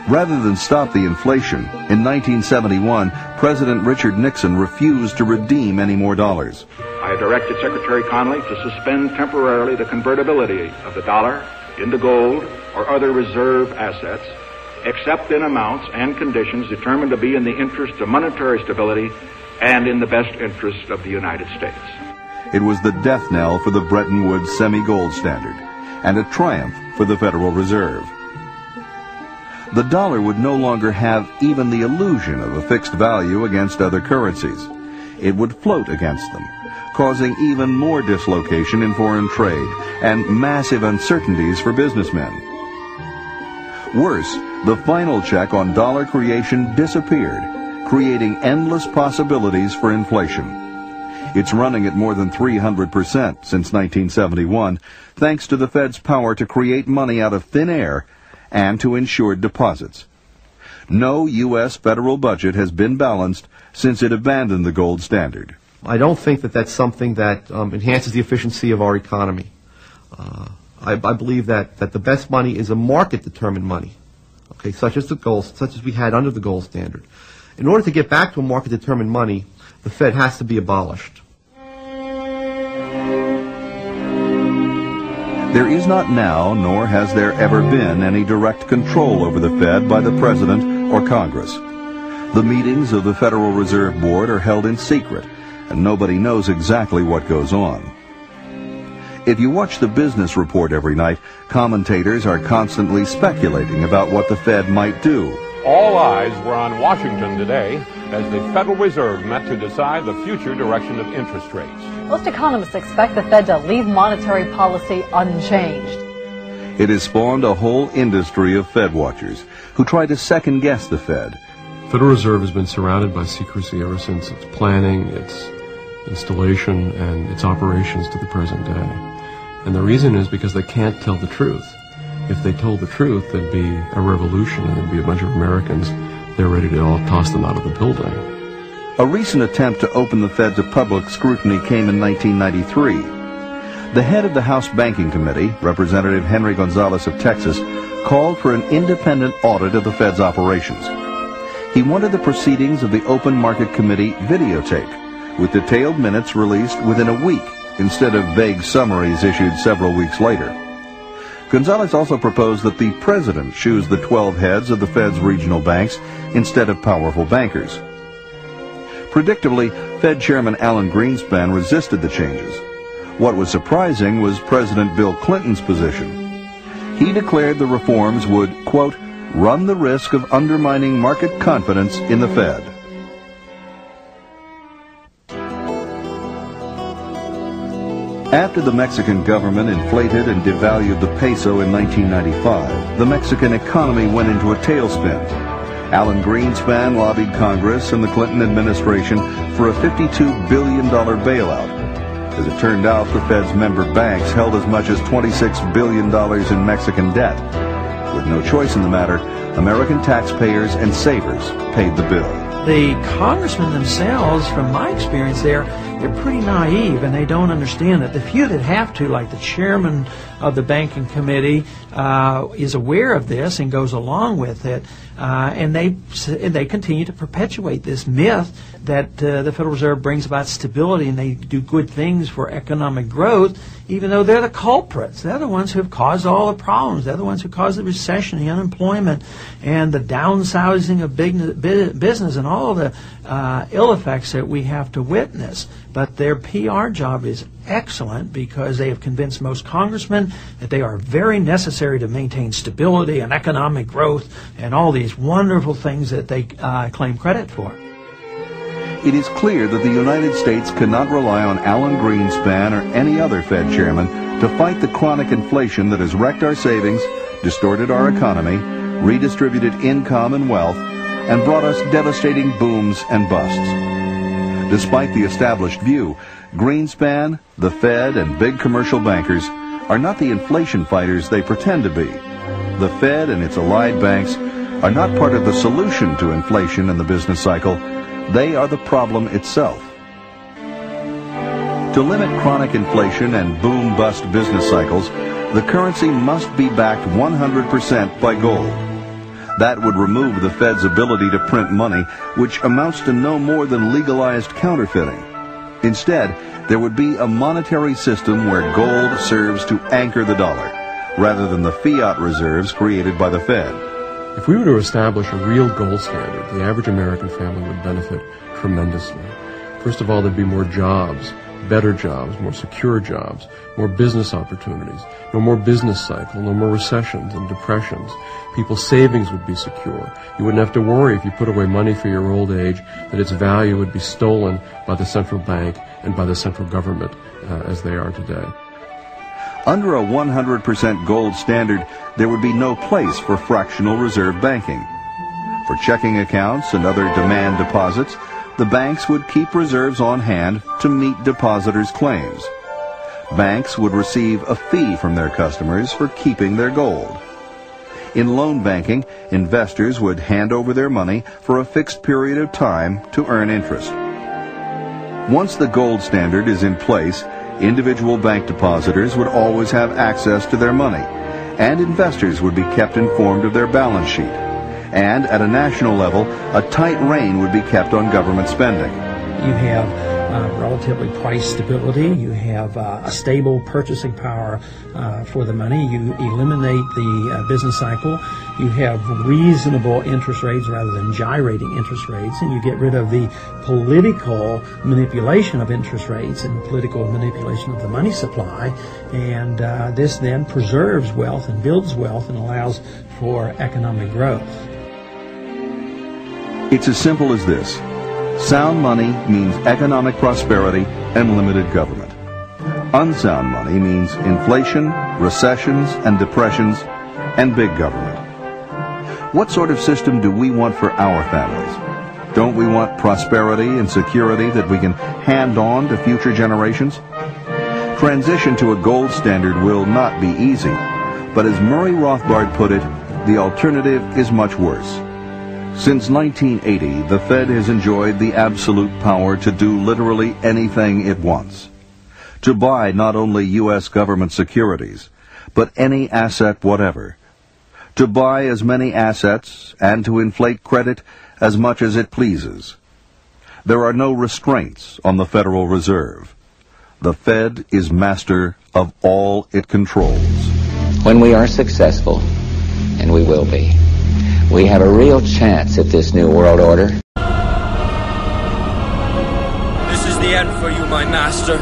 Rather than stop the inflation, in 1971, President Richard Nixon refused to redeem any more dollars. I directed Secretary Connally to suspend temporarily the convertibility of the dollar into gold or other reserve assets, except in amounts and conditions determined to be in the interest of monetary stability and in the best interest of the United States. It was the death knell for the Bretton Woods semi-gold standard, and a triumph for the Federal Reserve. The dollar would no longer have even the illusion of a fixed value against other currencies. It would float against them, causing even more dislocation in foreign trade and massive uncertainties for businessmen. Worse, the final check on dollar creation disappeared, creating endless possibilities for inflation. It's running at more than 300% since 1971, thanks to the Fed's power to create money out of thin air and to insured deposits. No U.S. federal budget has been balanced since it abandoned the gold standard. I don't think that that's something that enhances the efficiency of our economy. I believe that the best money is a market-determined money, okay, such as the gold, such as we had under the gold standard. In order to get back to a market-determined money, the Fed has to be abolished. There is not now, nor has there ever been, any direct control over the Fed by the President or Congress. The meetings of the Federal Reserve Board are held in secret, and nobody knows exactly what goes on. If you watch the business report every night, commentators are constantly speculating about what the Fed might do. All eyes were on Washington today as the Federal Reserve met to decide the future direction of interest rates. Most economists expect the Fed to leave monetary policy unchanged. It has spawned a whole industry of Fed watchers who try to second-guess the Fed. The Federal Reserve has been surrounded by secrecy ever since its planning, its installation, and its operations to the present day. And the reason is because they can't tell the truth. If they told the truth, there'd be a revolution and there'd be a bunch of Americans, they're ready to all toss them out of the building. A recent attempt to open the Fed to public scrutiny came in 1993. The head of the House Banking Committee, Representative Henry Gonzalez of Texas, called for an independent audit of the Fed's operations. He wanted the proceedings of the Open Market Committee videotaped, with detailed minutes released within a week instead of vague summaries issued several weeks later. Gonzalez also proposed that the president choose the 12 heads of the Fed's regional banks instead of powerful bankers. Predictably, Fed Chairman Alan Greenspan resisted the changes. What was surprising was President Bill Clinton's position. He declared the reforms would, quote, run the risk of undermining market confidence in the Fed. After the Mexican government inflated and devalued the peso in 1995, the Mexican economy went into a tailspin. Alan Greenspan lobbied Congress and the Clinton administration for a $52 billion bailout. As it turned out, the Fed's member banks held as much as $26 billion in Mexican debt. With no choice in the matter, American taxpayers and savers paid the bill. The congressmen themselves, from my experience they're pretty naive, and they don't understand that the few that have to, like the chairman of the banking committee, is aware of this and goes along with it, and they continue to perpetuate this myth that the Federal Reserve brings about stability and they do good things for economic growth, even though they're the culprits. They're the ones who have caused all the problems. They're the ones who caused the recession, the unemployment, and the downsizing of business and all the ill effects that we have to witness. But their PR job is excellent because they have convinced most congressmen that they are very necessary to maintain stability and economic growth and all these wonderful things that they claim credit for. It is clear that the United States cannot rely on Alan Greenspan or any other Fed chairman to fight the chronic inflation that has wrecked our savings, distorted our economy, redistributed income and wealth, and brought us devastating booms and busts. Despite the established view, Greenspan, the Fed, and big commercial bankers are not the inflation fighters they pretend to be. The Fed and its allied banks are not part of the solution to inflation in the business cycle. They are the problem itself. To limit chronic inflation and boom-bust business cycles, the currency must be backed 100% by gold. That would remove the Fed's ability to print money, which amounts to no more than legalized counterfeiting. Instead, there would be a monetary system where gold serves to anchor the dollar, rather than the fiat reserves created by the Fed. If we were to establish a real gold standard, the average American family would benefit tremendously. First of all, there'd be more jobs, better jobs, more secure jobs, more business opportunities, no more business cycle, no more recessions and depressions. People's savings would be secure. You wouldn't have to worry if you put away money for your old age that its value would be stolen by the central bank and by the central government as they are today. Under a 100% gold standard, there would be no place for fractional reserve banking. For checking accounts and other demand deposits, the banks would keep reserves on hand to meet depositors' claims. Banks would receive a fee from their customers for keeping their gold. In loan banking, investors would hand over their money for a fixed period of time to earn interest. Once the gold standard is in place, individual bank depositors would always have access to their money, and investors would be kept informed of their balance sheet. And at a national level, a tight rein would be kept on government spending. You have relatively price stability. You have a stable purchasing power for the money. You eliminate the business cycle. You have reasonable interest rates rather than gyrating interest rates, and you get rid of the political manipulation of interest rates and political manipulation of the money supply. And this then preserves wealth and builds wealth and allows for economic growth. It's as simple as this. Sound money means economic prosperity and limited government. Unsound money means inflation, recessions and depressions, and big government. What sort of system do we want for our families? Don't we want prosperity and security that we can hand on to future generations? Transition to a gold standard will not be easy, but as Murray Rothbard put it, the alternative is much worse. Since 1980, the Fed has enjoyed the absolute power to do literally anything it wants. To buy not only U.S. government securities, but any asset whatever. To buy as many assets and to inflate credit as much as it pleases. There are no restraints on the Federal Reserve. The Fed is master of all it controls. When we are successful, and we will be, we have a real chance at this new world order. This is the end for you, my master.